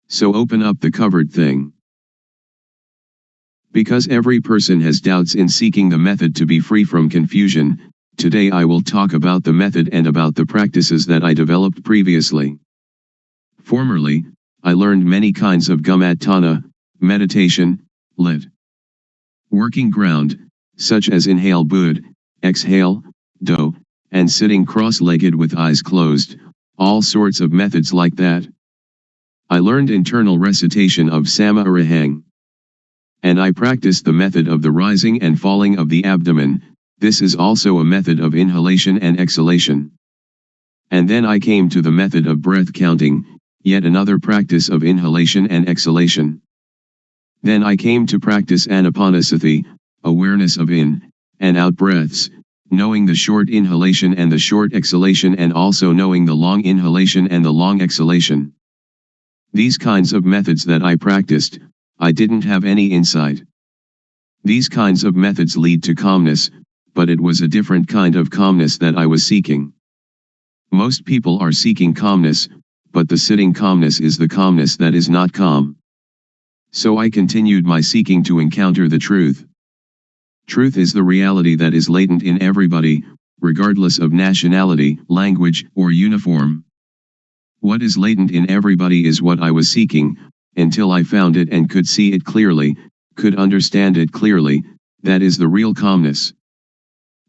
So open up the covered thing. Because every person has doubts in seeking the method to be free from confusion, today I will talk about the method and about the practices that I developed previously. Formerly, I learned many kinds of Gumatthana, meditation, lit. Working ground, such as inhale Bud, exhale, Do, and sitting cross-legged with eyes closed, all sorts of methods like that. I learned internal recitation of Sama Arahang. And I practiced the method of the rising and falling of the abdomen. This is also a method of inhalation and exhalation. And then I came to the method of breath counting, yet another practice of inhalation and exhalation. Then I came to practice Anapanasati, awareness of in and out breaths, knowing the short inhalation and the short exhalation, and also knowing the long inhalation and the long exhalation. These kinds of methods that I practiced, I didn't have any insight. These kinds of methods lead to calmness, but it was a different kind of calmness that I was seeking. Most people are seeking calmness, but the sitting calmness is the calmness that is not calm. So I continued my seeking to encounter the truth. Truth is the reality that is latent in everybody, regardless of nationality, language, or uniform. What is latent in everybody is what I was seeking, until I found it and could see it clearly, could understand it clearly. That is the real calmness.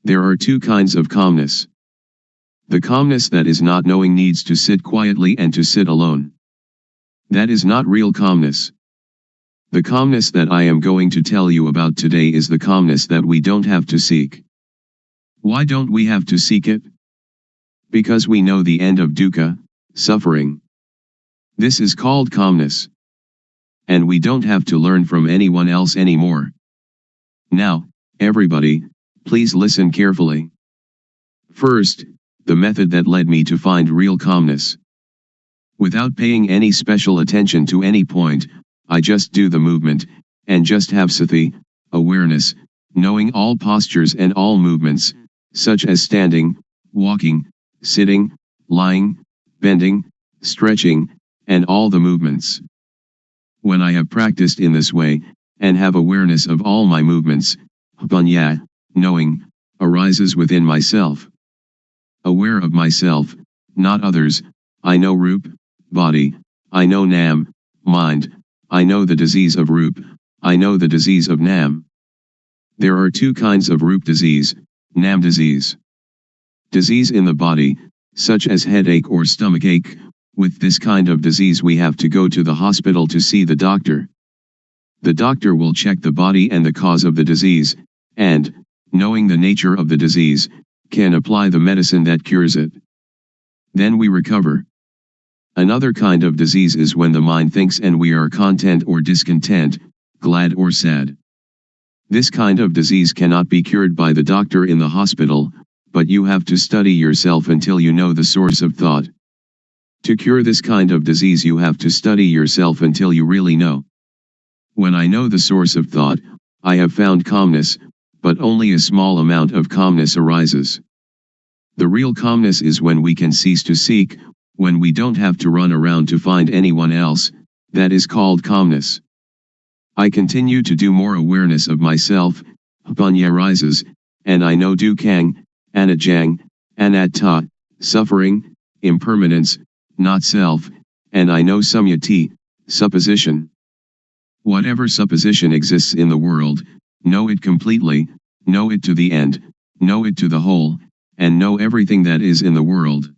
There are two kinds of calmness. The calmness that is not knowing needs to sit quietly and to sit alone. That is not real calmness. The calmness that I am going to tell you about today is the calmness that we don't have to seek. Why don't we have to seek it? Because we know the end of dukkha, suffering. This is called calmness. And we don't have to learn from anyone else anymore. Now, everybody, please listen carefully. First, the method that led me to find real calmness. Without paying any special attention to any point, I just do the movement, and just have sati, awareness, knowing all postures and all movements, such as standing, walking, sitting, lying, bending, stretching, and all the movements. When I have practiced in this way, and have awareness of all my movements, panya, knowing, arises within myself. Aware of myself, not others, I know Rup, body, I know Nam, mind, I know the disease of Rup, I know the disease of Nam. There are two kinds of Rup disease, Nam disease. Disease in the body, such as headache or stomachache. With this kind of disease we have to go to the hospital to see the doctor. The doctor will check the body and the cause of the disease, and, knowing the nature of the disease, can apply the medicine that cures it. Then we recover. Another kind of disease is when the mind thinks and we are content or discontent, glad or sad. This kind of disease cannot be cured by the doctor in the hospital, but you have to study yourself until you know the source of thought. To cure this kind of disease you have to study yourself until you really know. When I know the source of thought, I have found calmness, but only a small amount of calmness arises. The real calmness is when we can cease to seek, when we don't have to run around to find anyone else, that is called calmness. I continue to do more awareness of myself, panya rises, and I know dukkang, anajang, anatta, suffering, impermanence, not self, and I know samyati, supposition. Whatever supposition exists in the world, know it completely, know it to the end, know it to the whole, and know everything that is in the world.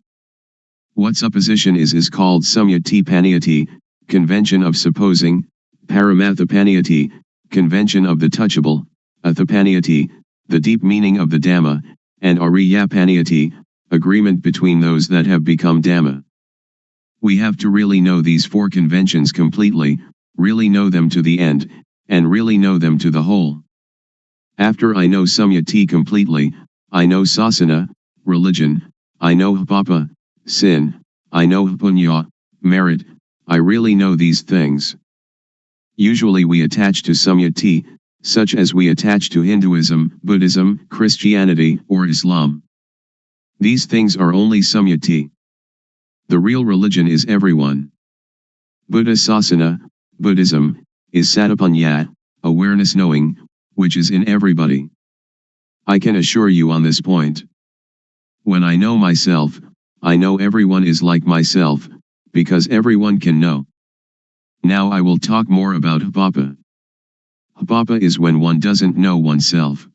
What supposition is called samyati paniyati, convention of supposing, paramathapaniyati, convention of the touchable, athapaniyati, the deep meaning of the Dhamma, and ariyapaniyati, agreement between those that have become Dhamma. We have to really know these four conventions completely, really know them to the end, and really know them to the whole. After I know Samyati completely, I know Sasana, religion, I know Papa, sin, I know Punya, merit, I really know these things. Usually we attach to Samyati, such as we attach to Hinduism, Buddhism, Christianity, or Islam. These things are only Samyati. The real religion is everyone. Buddha Sasana, Buddhism, is Satapanya, awareness knowing, which is in everybody. I can assure you on this point. When I know myself, I know everyone is like myself, because everyone can know. Now I will talk more about Hapapa. Hapapa is when one doesn't know oneself.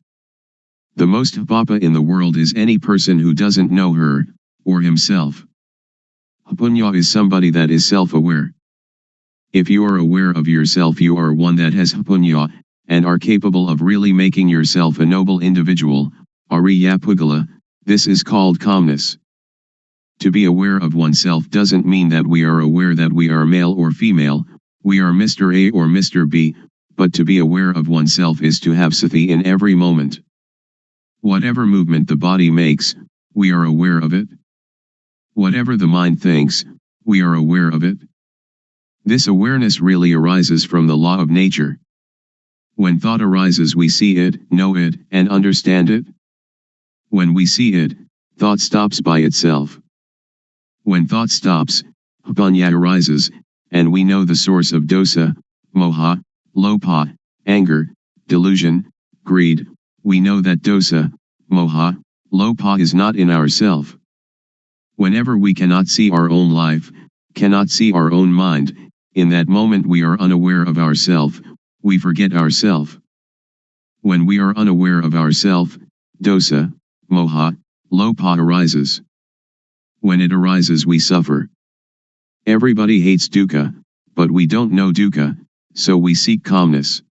The most Hapapa in the world is any person who doesn't know her, or himself. Hapunya is somebody that is self-aware. If you are aware of yourself, you are one that has Hapunya, and are capable of really making yourself a noble individual, Ariya Pugala. This is called calmness. To be aware of oneself doesn't mean that we are aware that we are male or female, we are Mr. A or Mr. B, but to be aware of oneself is to have sati in every moment. Whatever movement the body makes, we are aware of it. Whatever the mind thinks, we are aware of it. This awareness really arises from the law of nature. When thought arises, we see it, know it, and understand it. When we see it, thought stops by itself. When thought stops, Hapanya arises, and we know the source of dosa, moha, lopa, anger, delusion, greed. We know that dosa, moha, lopa is not in ourself. Whenever we cannot see our own life, cannot see our own mind, in that moment we are unaware of ourself, we forget ourself. When we are unaware of ourself, dosa, moha, lopa arises. When it arises, we suffer. Everybody hates dukkha, but we don't know dukkha, so we seek calmness.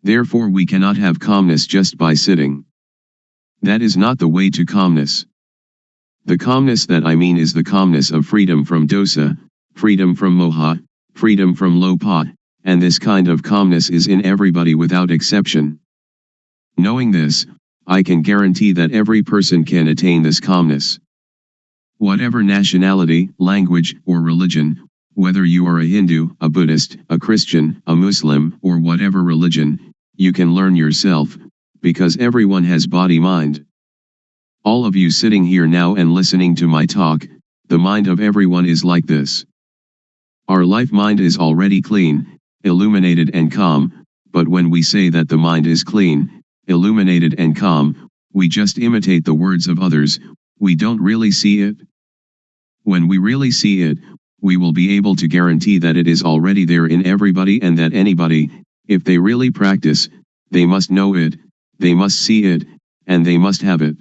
Therefore we cannot have calmness just by sitting. That is not the way to calmness. The calmness that I mean is the calmness of freedom from dosa, freedom from moha, freedom from lopa, and this kind of calmness is in everybody without exception. Knowing this, I can guarantee that every person can attain this calmness. Whatever nationality, language, or religion, whether you are a Hindu, a Buddhist, a Christian, a Muslim, or whatever religion, you can learn yourself, because everyone has body-mind. All of you sitting here now and listening to my talk, the mind of everyone is like this. Our life mind is already clean, illuminated and calm, but when we say that the mind is clean, illuminated and calm, we just imitate the words of others, we don't really see it. When we really see it, we will be able to guarantee that it is already there in everybody and that anybody, if they really practice, they must know it, they must see it, and they must have it.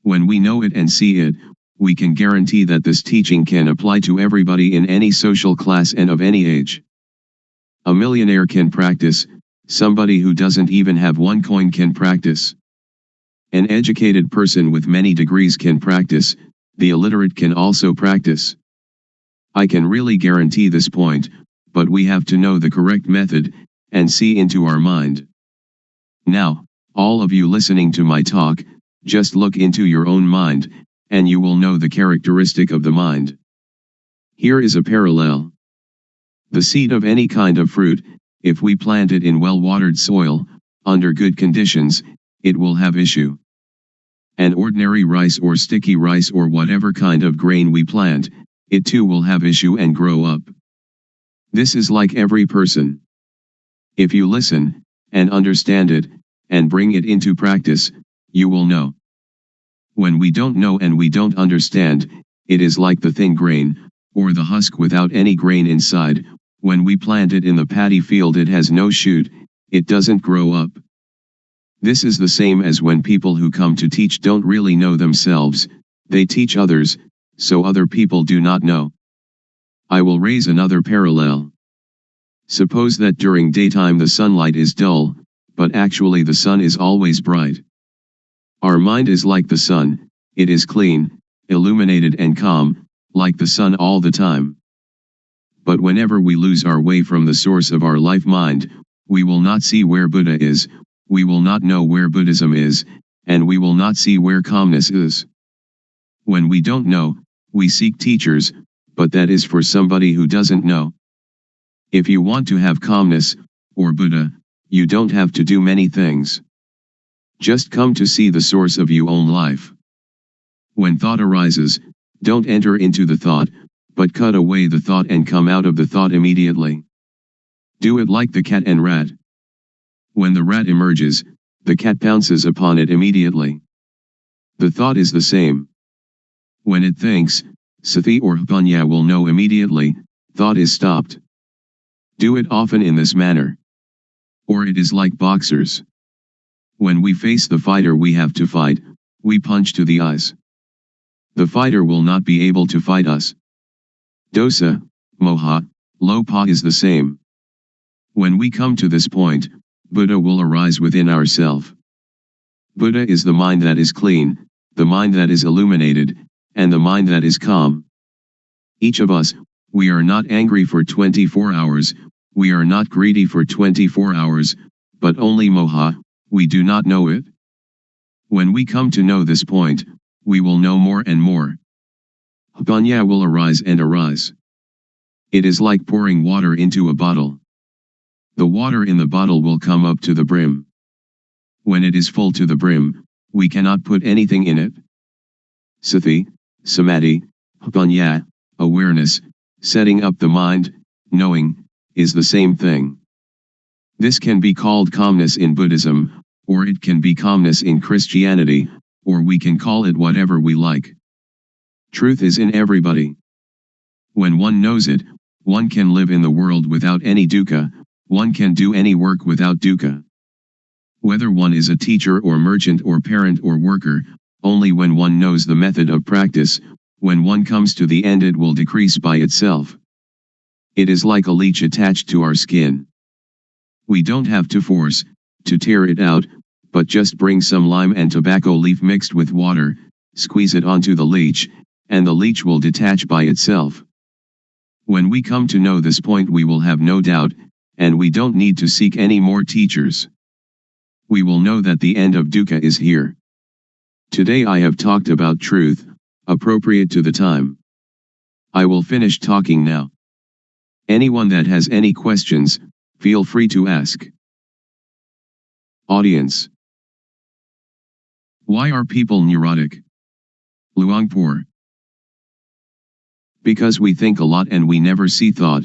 When we know it and see it, we can guarantee that this teaching can apply to everybody in any social class and of any age. A millionaire can practice, somebody who doesn't even have one coin can practice. An educated person with many degrees can practice, the illiterate can also practice. I can really guarantee this point, but we have to know the correct method, and see into our mind. Now, all of you listening to my talk, just look into your own mind, and you will know the characteristic of the mind. Here is a parallel. The seed of any kind of fruit, if we plant it in well-watered soil, under good conditions, it will have issue. An ordinary rice or sticky rice or whatever kind of grain we plant, it too will have issue and grow up. This is like every person. If you listen, and understand it, and bring it into practice, you will know. When we don't know and we don't understand, it is like the thin grain, or the husk without any grain inside. When we plant it in the paddy field, it has no shoot, it doesn't grow up. This is the same as when people who come to teach don't really know themselves, they teach others, so other people do not know. I will raise another parallel. Suppose that during daytime the sunlight is dull, but actually the sun is always bright. Our mind is like the sun, it is clean, illuminated and calm, like the sun all the time. But whenever we lose our way from the source of our life mind, we will not see where Buddha is, we will not know where Buddhism is, and we will not see where calmness is. When we don't know, we seek teachers, but that is for somebody who doesn't know. If you want to have calmness, or Buddha, you don't have to do many things. Just come to see the source of your own life. When thought arises, don't enter into the thought, but cut away the thought and come out of the thought immediately. Do it like the cat and rat. When the rat emerges, the cat pounces upon it immediately. The thought is the same. When it thinks, sati or panya will know immediately, thought is stopped. Do it often in this manner. Or it is like boxers. When we face the fighter we have to fight, we punch to the eyes. The fighter will not be able to fight us. Dosa, moha, lopa is the same. When we come to this point, Buddha will arise within ourself. Buddha is the mind that is clean, the mind that is illuminated, and the mind that is calm. Each of us, we are not angry for 24 hours, we are not greedy for 24 hours, but only moha, we do not know it. When we come to know this point, we will know more and more. Panya will arise and arise. It is like pouring water into a bottle. The water in the bottle will come up to the brim. When it is full to the brim, we cannot put anything in it. Sati, samadhi, panya, awareness, setting up the mind, knowing, is the same thing. This can be called calmness in Buddhism, or it can be calmness in Christianity, or we can call it whatever we like. Truth is in everybody. When one knows it, one can live in the world without any dukkha, one can do any work without dukkha. Whether one is a teacher or merchant or parent or worker, only when one knows the method of practice, when one comes to the end it will decrease by itself. It is like a leech attached to our skin. We don't have to force, to tear it out, but just bring some lime and tobacco leaf mixed with water, squeeze it onto the leech, and the leech will detach by itself. When we come to know this point we will have no doubt, and we don't need to seek any more teachers. We will know that the end of dukkha is here. Today I have talked about truth, appropriate to the time. I will finish talking now. Anyone that has any questions, feel free to ask. Audience. Why are people neurotic? Luangpor. Because we think a lot and we never see thought.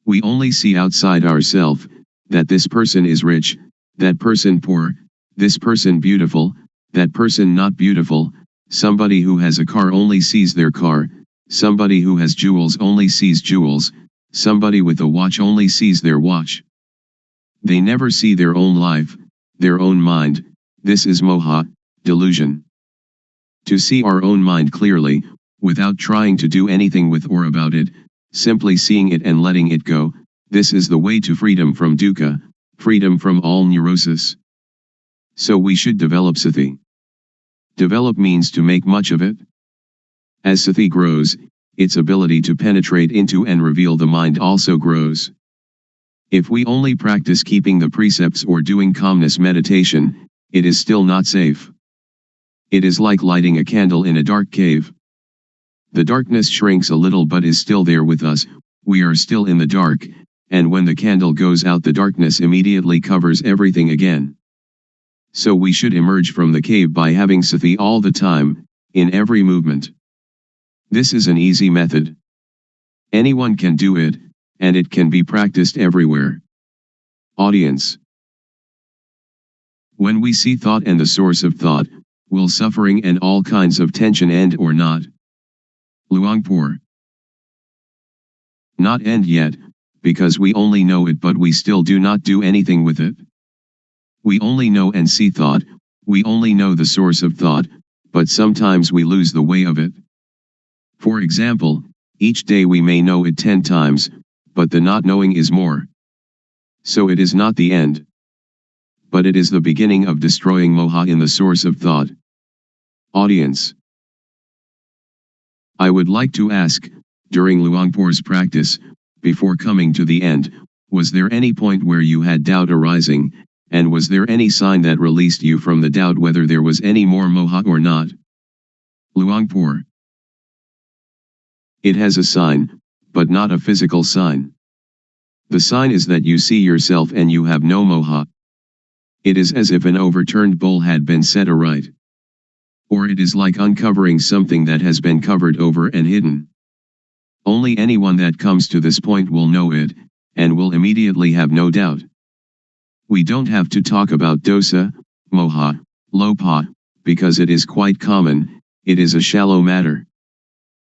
We only see outside ourselves, that this person is rich, that person poor, this person beautiful, that person not beautiful, somebody who has a car only sees their car, somebody who has jewels only sees jewels, somebody with a watch only sees their watch. They never see their own life, their own mind. This is moha, delusion. To see our own mind clearly, without trying to do anything with or about it, simply seeing it and letting it go, this is the way to freedom from dukkha, freedom from all neurosis. So we should develop sati. Develop means to make much of it. As sati grows, its ability to penetrate into and reveal the mind also grows. If we only practice keeping the precepts or doing calmness meditation, it is still not safe. It is like lighting a candle in a dark cave. The darkness shrinks a little but is still there with us, we are still in the dark, and when the candle goes out the darkness immediately covers everything again. So we should emerge from the cave by having sati all the time, in every movement. This is an easy method. Anyone can do it, and it can be practiced everywhere. Audience. When we see thought and the source of thought, will suffering and all kinds of tension end or not? Luangpor. Not end yet, because we only know it but we still do not do anything with it. We only know and see thought, we only know the source of thought, but sometimes we lose the way of it. For example, each day we may know it 10 times, but the not knowing is more. So it is not the end. But it is the beginning of destroying moha in the source of thought. Audience. I would like to ask, during Luangpor's practice, before coming to the end, was there any point where you had doubt arising, and was there any sign that released you from the doubt whether there was any more moha or not? Luangpor. It has a sign, but not a physical sign. The sign is that you see yourself and you have no moha. It is as if an overturned bowl had been set aright. Or it is like uncovering something that has been covered over and hidden. Only anyone that comes to this point will know it, and will immediately have no doubt. We don't have to talk about dosa, moha, lopa, because it is quite common, it is a shallow matter.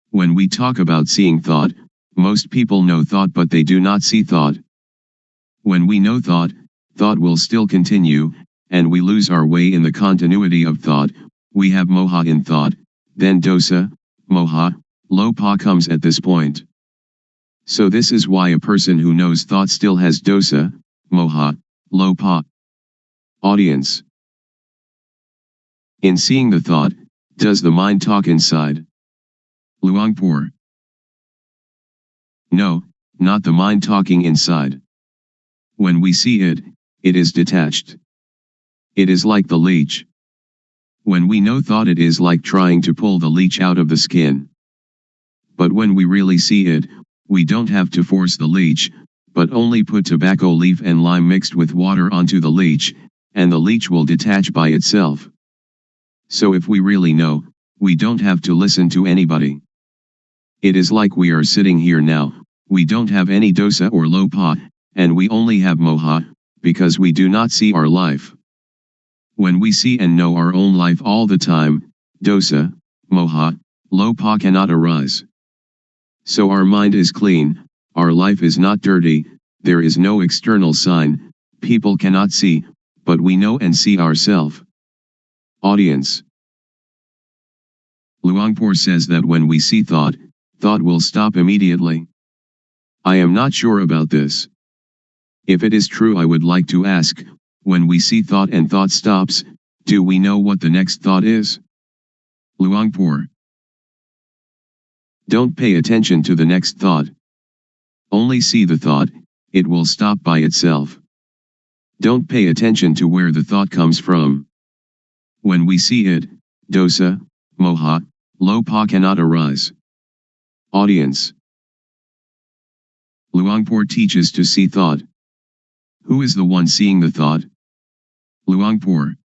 When we talk about seeing thought, most people know thought but they do not see thought. When we know thought, thought will still continue, and we lose our way in the continuity of thought. We have moha in thought, then dosa, moha, lopa comes at this point. So this is why a person who knows thought still has dosa, moha, lopa. Audience. In seeing the thought, does the mind talk inside? Luangpor. No, not the mind talking inside. When we see it, it is detached. It is like the leech. When we know thought, it is like trying to pull the leech out of the skin. But when we really see it, we don't have to force the leech, but only put tobacco leaf and lime mixed with water onto the leech, and the leech will detach by itself. So if we really know, we don't have to listen to anybody. It is like we are sitting here now, we don't have any dosa or lopa, and we only have moha, because we do not see our life. When we see and know our own life all the time, dosa, moha, lopa cannot arise. So our mind is clean, our life is not dirty, there is no external sign, people cannot see, but we know and see ourselves. Audience. Luangpor says that when we see thought, thought will stop immediately. I am not sure about this. If it is true, I would like to ask, when we see thought and thought stops, do we know what the next thought is? Luangpor. Don't pay attention to the next thought. Only see the thought, it will stop by itself. Don't pay attention to where the thought comes from. When we see it, dosa, moha, lopa cannot arise. Audience. Luangpor teaches to see thought. Who is the one seeing the thought? Luangpor.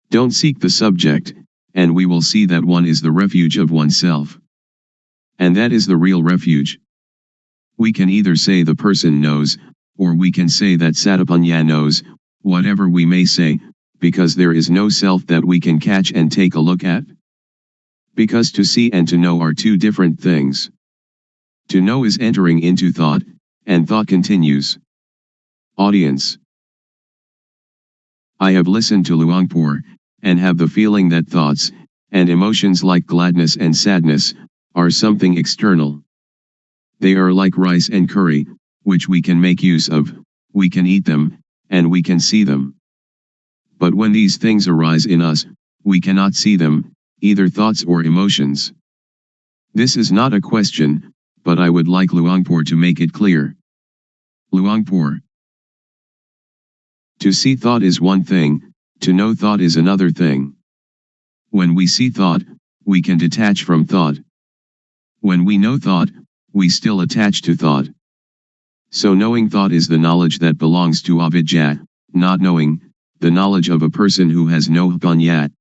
Don't seek the subject, and we will see that one is the refuge of oneself. And that is the real refuge. We can either say the person knows, or we can say that Satapanya knows, whatever we may say, because there is no self that we can catch and take a look at. Because to see and to know are two different things. To know is entering into thought, and thought continues. Audience. I have listened to Luangpor, and have the feeling that thoughts, and emotions like gladness and sadness, are something external. They are like rice and curry, which we can make use of, we can eat them, and we can see them. But when these things arise in us, we cannot see them, either thoughts or emotions. This is not a question, but I would like Luangpor to make it clear. Luangpor. To see thought is one thing, to know thought is another thing. When we see thought, we can detach from thought. When we know thought, we still attach to thought. So knowing thought is the knowledge that belongs to avidya, not knowing, the knowledge of a person who has no panya.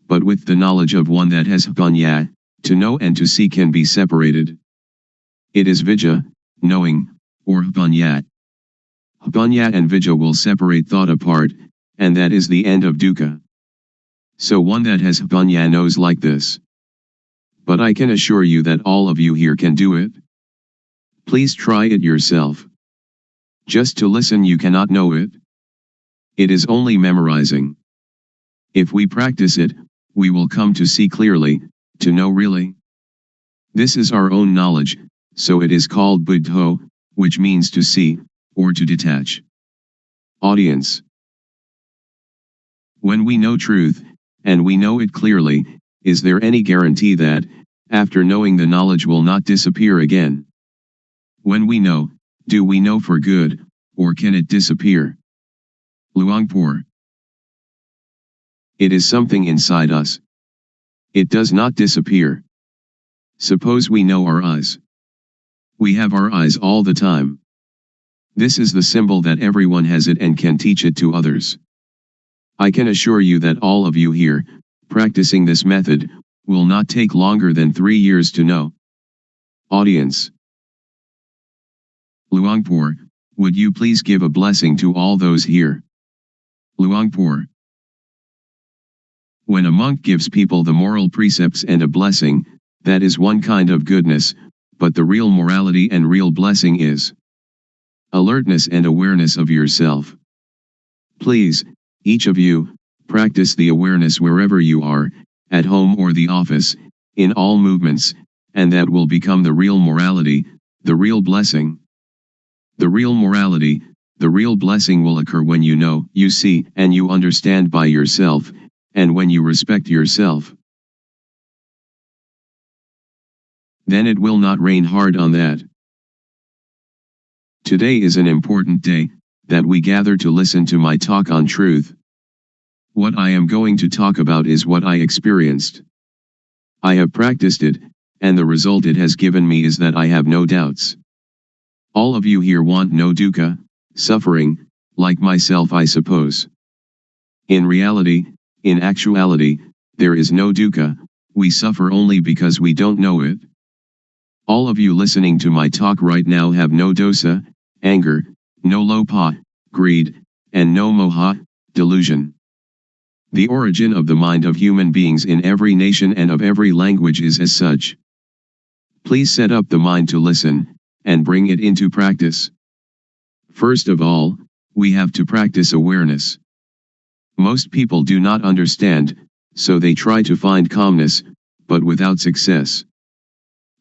But with the knowledge of one that has panya, to know and to see can be separated. It is vidya, knowing, or panya. Panya and vidya will separate thought apart, and that is the end of dukkha. So one that has panya knows like this. But I can assure you that all of you here can do it. Please try it yourself. Just to listen you cannot know it. It is only memorizing. If we practice it, we will come to see clearly, to know really. This is our own knowledge, so it is called buddho, which means to see, or to detach. Audience. When we know truth, and we know it clearly, is there any guarantee that, after knowing, the knowledge will not disappear again? When we know, do we know for good, or can it disappear? Luangpor. It is something inside us. It does not disappear. Suppose we know our eyes. We have our eyes all the time. This is the symbol that everyone has it and can teach it to others. I can assure you that all of you here, practicing this method, will not take longer than 3 years to know. Audience. Luangpor, would you please give a blessing to all those here? Luangpor. When a monk gives people the moral precepts and a blessing, that is one kind of goodness, but the real morality and real blessing is alertness and awareness of yourself. Please, each of you, practice the awareness wherever you are, at home or the office, in all movements, and that will become the real morality, the real blessing. The real morality, the real blessing will occur when you know, you see, and you understand by yourself, and when you respect yourself. Then it will not rain hard on that. Today is an important day, that we gather to listen to my talk on truth. What I am going to talk about is what I experienced. I have practiced it, and the result it has given me is that I have no doubts. All of you here want no dukkha, suffering, like myself, I suppose. In reality, in actuality, there is no dukkha, we suffer only because we don't know it. All of you listening to my talk right now have no dosa, anger, no lopa, greed, and no moha, delusion. The origin of the mind of human beings in every nation and of every language is as such. Please set up the mind to listen, and bring it into practice. First of all, we have to practice awareness. Most people do not understand, so they try to find calmness, but without success.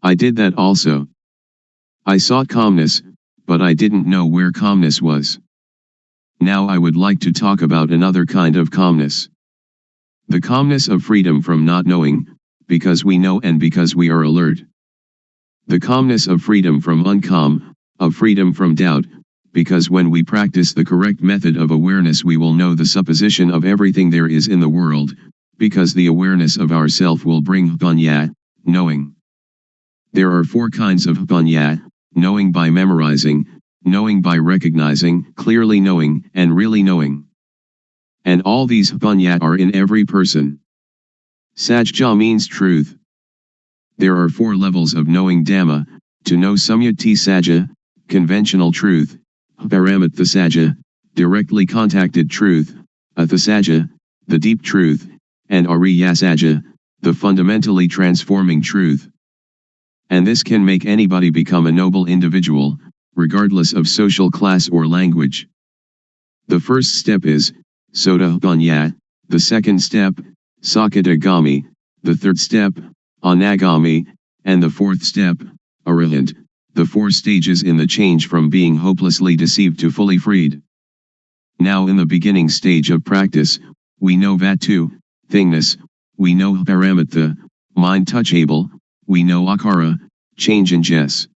I did that also. I sought calmness, but I didn't know where calmness was. Now I would like to talk about another kind of calmness. The calmness of freedom from not knowing, because we know and because we are alert. The calmness of freedom from uncalm, of freedom from doubt, because when we practice the correct method of awareness we will know the supposition of everything there is in the world, because the awareness of ourself will bring panya, knowing. There are 4 kinds of panya: knowing by memorizing, knowing by recognizing, clearly knowing, and really knowing. And all these panya are in every person. Sajja means truth. There are 4 levels of knowing Dhamma: to know Samyati Sajja, conventional truth; Paramatha Sajja, directly contacted truth; Atha Sajja, the deep truth; and Ariya Sajja, the fundamentally transforming truth. And this can make anybody become a noble individual, regardless of social class or language. The first step is Sotapanya, the second step, Sakadagami, the third step, Anagami, and the fourth step, Arahant, the 4 stages in the change from being hopelessly deceived to fully freed. Now in the beginning stage of practice, we know Vatu, thingness, we know Paramatha, mind touchable, we know Akara, change in Jess.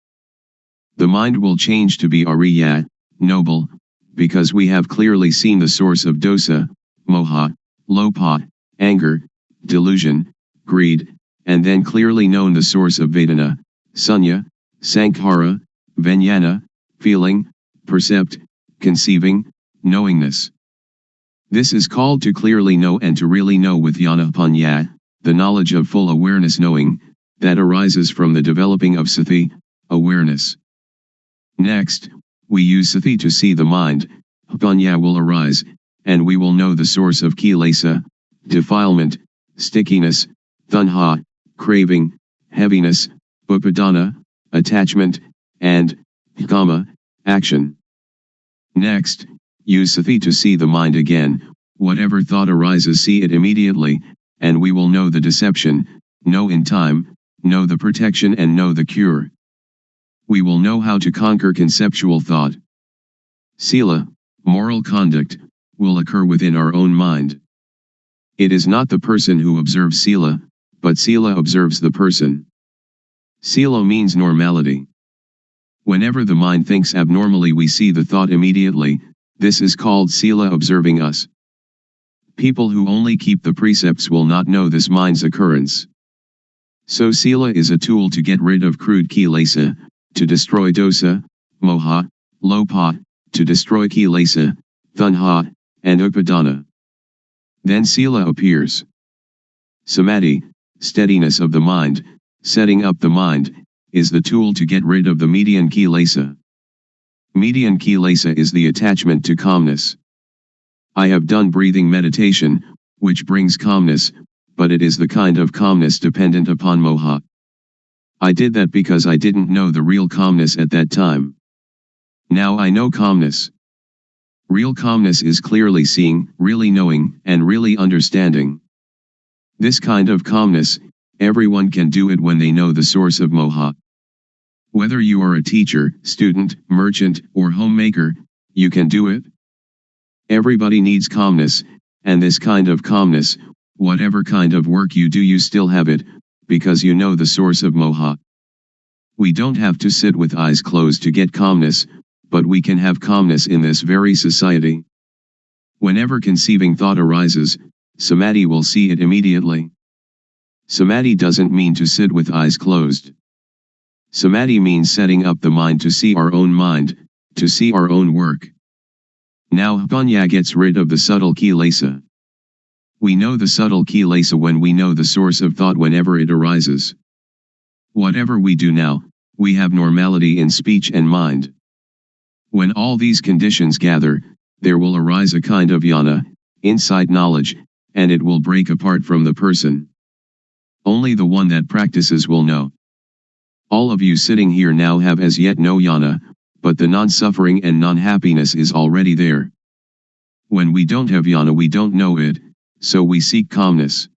The mind will change to be Ariya, noble, because we have clearly seen the source of dosa, moha, lopa, anger, delusion, greed, and then clearly known the source of Vedana, sunya, sankhara, vijnana, feeling, percept, conceiving, knowingness. This is called to clearly know and to really know with Jnana-panya, the knowledge of full awareness knowing, that arises from the developing of sati, awareness. Next, we use sati to see the mind, panya will arise, and we will know the source of kilesa, defilement, stickiness, tanha, craving, heaviness, upadana, attachment, and kama, action. Next, use sati to see the mind again, whatever thought arises see it immediately, and we will know the deception, know in time, know the protection and know the cure. We will know how to conquer conceptual thought. Sila, moral conduct, will occur within our own mind. It is not the person who observes sila, but sila observes the person. Sila means normality. Whenever the mind thinks abnormally, we see the thought immediately. This is called sila observing us. People who only keep the precepts will not know this mind's occurrence. So sila is a tool to get rid of crude kilesa, to destroy dosa, moha, lopa, to destroy kilesa, tanha, and upadana. Then sila appears. Samadhi, steadiness of the mind, setting up the mind, is the tool to get rid of the median kilesa. Median kilesa is the attachment to calmness. I have done breathing meditation, which brings calmness, but it is the kind of calmness dependent upon moha. I did that because I didn't know the real calmness at that time. Now I know calmness. Real calmness is clearly seeing, really knowing, and really understanding. This kind of calmness, everyone can do it when they know the source of moha. Whether you are a teacher, student, merchant, or homemaker, you can do it. Everybody needs calmness, and this kind of calmness, whatever kind of work you do, you still have it, because you know the source of moha. We don't have to sit with eyes closed to get calmness, but we can have calmness in this very society. Whenever conceiving thought arises, samadhi will see it immediately. Samadhi doesn't mean to sit with eyes closed. Samadhi means setting up the mind to see our own mind, to see our own work. Now panya gets rid of the subtle kilesa. We know the subtle kilesa when we know the source of thought whenever it arises. Whatever we do now, we have normality in speech and mind. When all these conditions gather, there will arise a kind of jnana, insight knowledge, and it will break apart from the person. Only the one that practices will know. All of you sitting here now have as yet no jnana, but the non-suffering and non-happiness is already there. When we don't have jnana, we don't know it, so we seek calmness.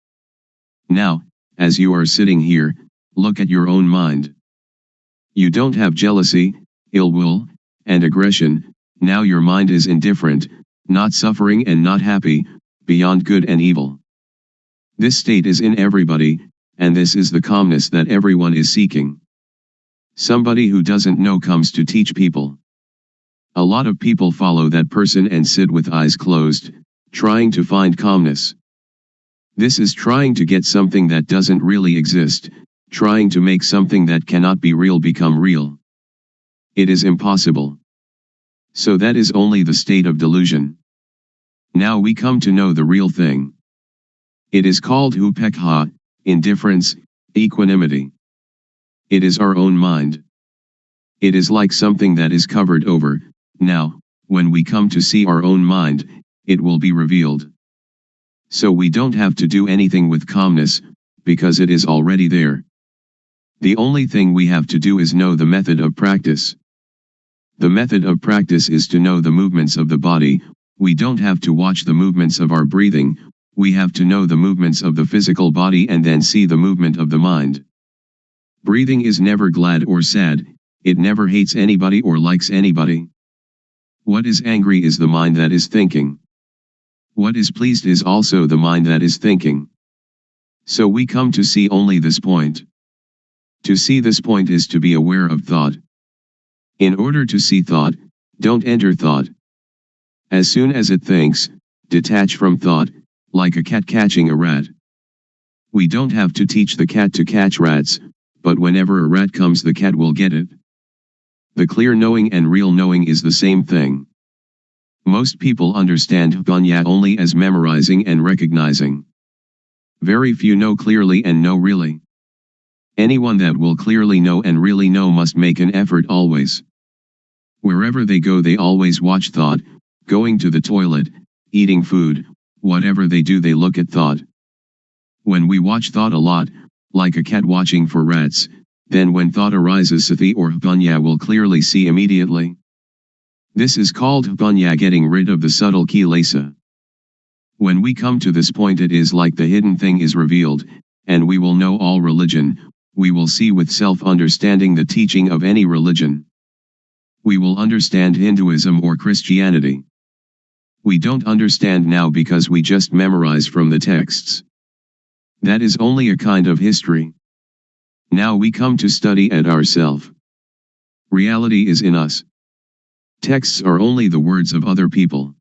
Now, as you are sitting here, look at your own mind. You don't have jealousy, ill will, and aggression. Now your mind is indifferent, not suffering and not happy, beyond good and evil. This state is in everybody, and this is the calmness that everyone is seeking. Somebody who doesn't know comes to teach people. A lot of people follow that person and sit with eyes closed, trying to find calmness. This is trying to get something that doesn't really exist, trying to make something that cannot be real become real. It is impossible. So that is only the state of delusion. Now we come to know the real thing. It is called upekha, indifference, equanimity. It is our own mind. It is like something that is covered over. Now, when we come to see our own mind, it will be revealed. So we don't have to do anything with calmness, because it is already there. The only thing we have to do is know the method of practice. The method of practice is to know the movements of the body. We don't have to watch the movements of our breathing, we have to know the movements of the physical body and then see the movement of the mind. Breathing is never glad or sad, it never hates anybody or likes anybody. What is angry is the mind that is thinking. What is pleased is also the mind that is thinking. So we come to see only this point. To see this point is to be aware of thought. In order to see thought, don't enter thought. As soon as it thinks, detach from thought, like a cat catching a rat. We don't have to teach the cat to catch rats, but whenever a rat comes, the cat will get it. The clear knowing and real knowing is the same thing. Most people understand panya only as memorizing and recognizing. Very few know clearly and know really. Anyone that will clearly know and really know must make an effort always. Wherever they go, they always watch thought, going to the toilet, eating food, whatever they do, they look at thought. When we watch thought a lot, like a cat watching for rats, then when thought arises, sati or panya will clearly see immediately. This is called panya, getting rid of the subtle kilesa. When we come to this point, it is like the hidden thing is revealed, and we will know all religion, we will see with self-understanding the teaching of any religion. We will understand Hinduism or Christianity. We don't understand now because we just memorize from the texts. That is only a kind of history. Now we come to study at ourself. Reality is in us. Texts are only the words of other people.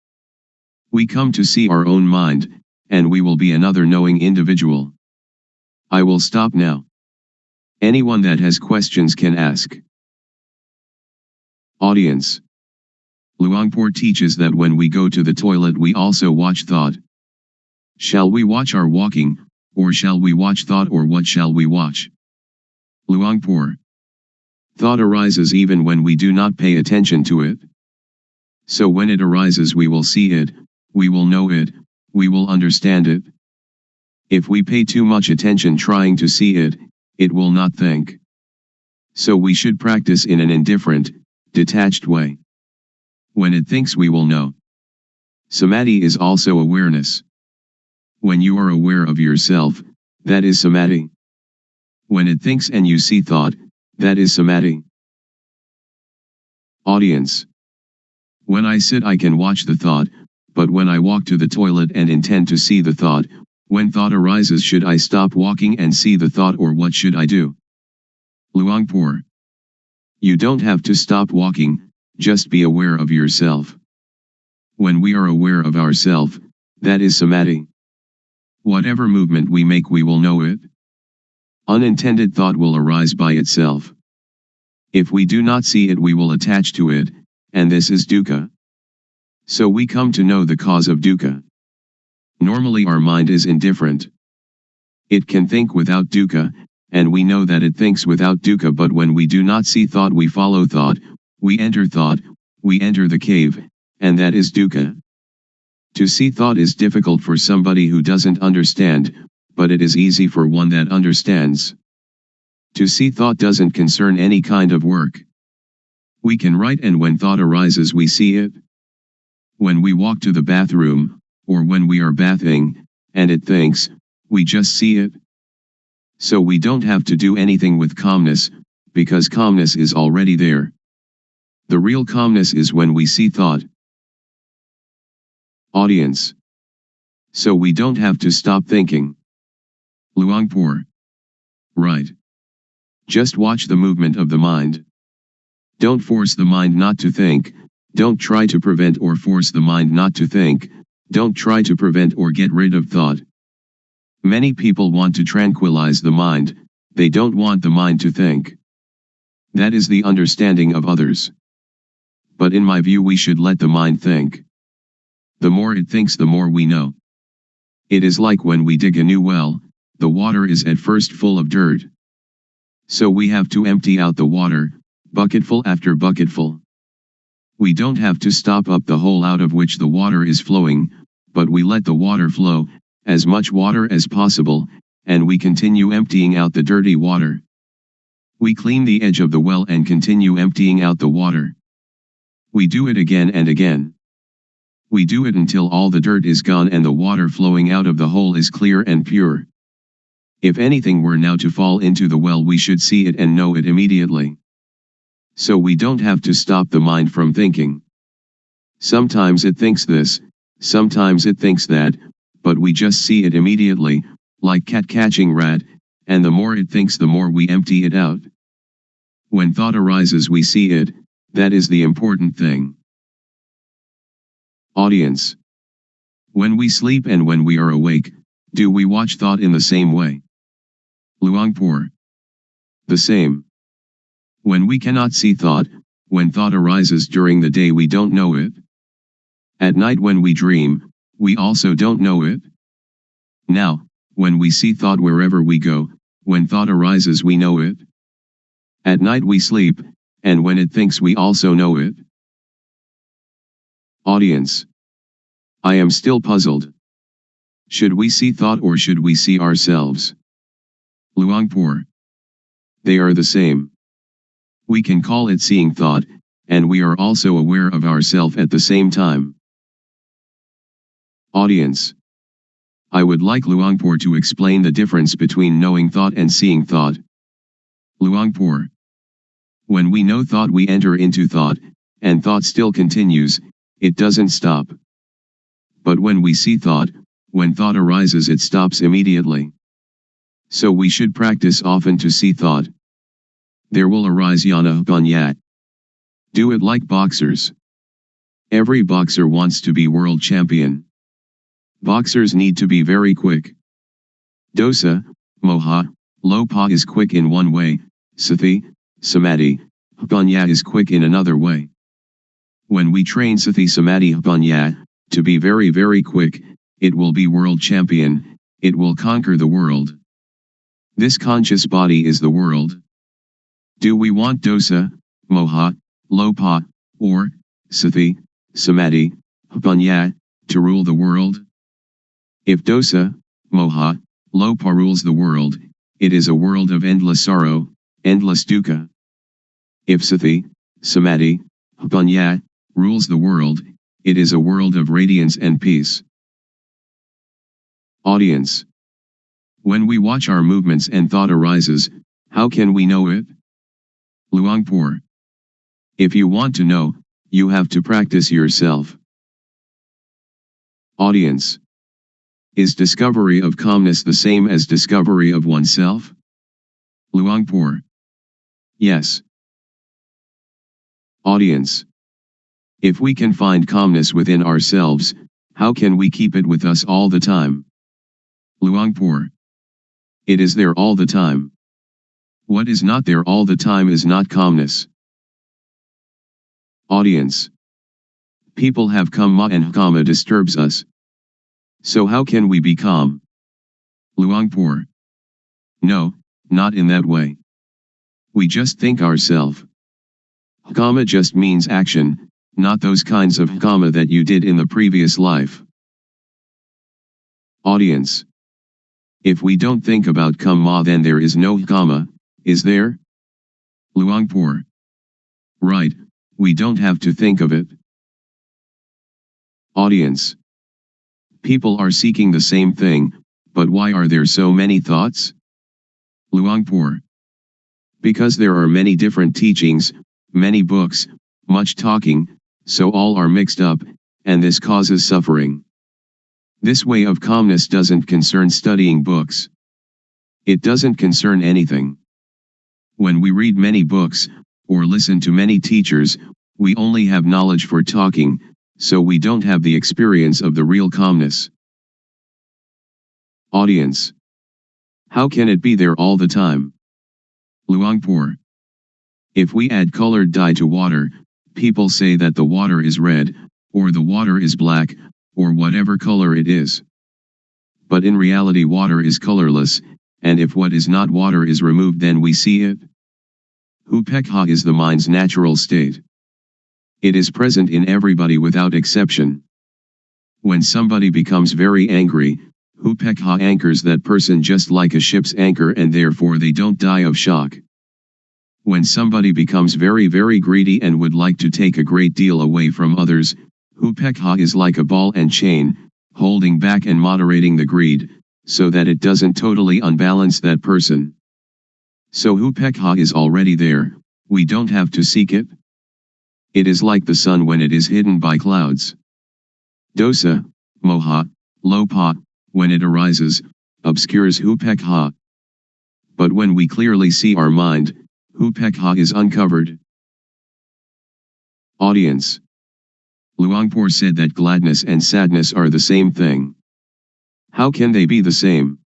We come to see our own mind, and we will be another knowing individual. I will stop now. Anyone that has questions can ask. Audience. Luangpor teaches that when we go to the toilet we also watch thought. Shall we watch our walking, or shall we watch thought, or what shall we watch? Luangpor. Thought arises even when we do not pay attention to it. So when it arises we will see it, we will know it, we will understand it. If we pay too much attention trying to see it, it will not think. So we should practice in an indifferent, detached way. When it thinks we will know. Samadhi is also awareness. When you are aware of yourself, that is samadhi. When it thinks and you see thought, that is samadhi. Audience. When I sit I can watch the thought, but when I walk to the toilet and intend to see the thought, when thought arises should I stop walking and see the thought, or what should I do? Luangpor. You don't have to stop walking, just be aware of yourself. When we are aware of ourself, that is samadhi. Whatever movement we make we will know it. Unintended thought will arise by itself. If we do not see it we will attach to it, and this is dukkha. So we come to know the cause of dukkha. Normally our mind is indifferent. It can think without dukkha, and we know that it thinks without dukkha, but when we do not see thought we follow thought, we enter the cave, and that is dukkha. To see thought is difficult for somebody who doesn't understand, but it is easy for one that understands. To see thought doesn't concern any kind of work. We can write, and when thought arises we see it. When we walk to the bathroom, or when we are bathing, and it thinks, we just see it. So we don't have to do anything with calmness, because calmness is already there. The real calmness is when we see thought. Audience. So we don't have to stop thinking. Luangpor. Right. Just watch the movement of the mind. Don't force the mind not to think, don't try to prevent or force the mind not to think, don't try to prevent or get rid of thought. Many people want to tranquilize the mind, they don't want the mind to think. That is the understanding of others. But in my view we should let the mind think. The more it thinks the more we know. It is like when we dig a new well, the water is at first full of dirt. So we have to empty out the water, bucketful after bucketful. We don't have to stop up the hole out of which the water is flowing, but we let the water flow, as much water as possible, and we continue emptying out the dirty water. We clean the edge of the well and continue emptying out the water. We do it again and again. We do it until all the dirt is gone and the water flowing out of the hole is clear and pure. If anything were now to fall into the well we should see it and know it immediately. So we don't have to stop the mind from thinking. Sometimes it thinks this, sometimes it thinks that, but we just see it immediately, like cat catching rat, and the more it thinks the more we empty it out. When thought arises we see it, that is the important thing. Audience. When we sleep and when we are awake, do we watch thought in the same way? Luangpor. The same. When we cannot see thought, when thought arises during the day we don't know it. At night when we dream, we also don't know it. Now, when we see thought wherever we go, when thought arises we know it. At night we sleep, and when it thinks we also know it. Audience. I am still puzzled. Should we see thought or should we see ourselves? Luangpor. They are the same. We can call it seeing thought, and we are also aware of ourself at the same time. Audience. I would like Luangpor to explain the difference between knowing thought and seeing thought. Luangpor. When we know thought we enter into thought, and thought still continues, it doesn't stop. But when we see thought, when thought arises it stops immediately. So we should practice often to see thought. There will arise yana panyat. Do it like boxers. Every boxer wants to be world champion. Boxers need to be very quick. Dosa, moha, lopa is quick in one way, sati, samadhi, panya is quick in another way. When we train sati samadhi panya, to be very very quick, it will be world champion, it will conquer the world. This conscious body is the world. Do we want dosa, moha, lopa, or sati, samadhi, panya, to rule the world? If dosa, moha, lopa rules the world, it is a world of endless sorrow, endless dukkha. If sati, samadhi, panya, rules the world, it is a world of radiance and peace. Audience. When we watch our movements and thought arises, how can we know it? Luangpor. If you want to know, you have to practice yourself. Audience. Is discovery of calmness the same as discovery of oneself? Luangpor. Yes. Audience. If we can find calmness within ourselves, how can we keep it with us all the time? Luangpor. It is there all the time. What is not there all the time is not calmness. Audience. People have kamma and kamma disturbs us. So how can we be calm? Luangpor. No, not in that way. We just think ourselves. Kamma just means action, not those kinds of kamma that you did in the previous life. Audience. If we don't think about kamma then there is no kamma, is there? Luangpor. Right, we don't have to think of it. Audience. People are seeking the same thing, but why are there so many thoughts? Luangpor. Because there are many different teachings, many books, much talking, so all are mixed up, and this causes suffering. This way of calmness doesn't concern studying books. It doesn't concern anything. When we read many books, or listen to many teachers, we only have knowledge for talking, so we don't have the experience of the real calmness. Audience. How can it be there all the time? Luangpor. If we add colored dye to water, people say that the water is red, or the water is black, or whatever color it is. But in reality water is colorless, and if what is not water is removed then we see it. Upekha is the mind's natural state. It is present in everybody without exception. When somebody becomes very angry, upekha anchors that person just like a ship's anchor and therefore they don't die of shock. When somebody becomes very very greedy and would like to take a great deal away from others, upekha is like a ball and chain, holding back and moderating the greed, so that it doesn't totally unbalance that person. So upekha is already there, we don't have to seek it. It is like the sun when it is hidden by clouds. Dosa, moha, lopa, when it arises, obscures upekha. But when we clearly see our mind, upekha is uncovered. Audience. Luangpor said that gladness and sadness are the same thing. How can they be the same?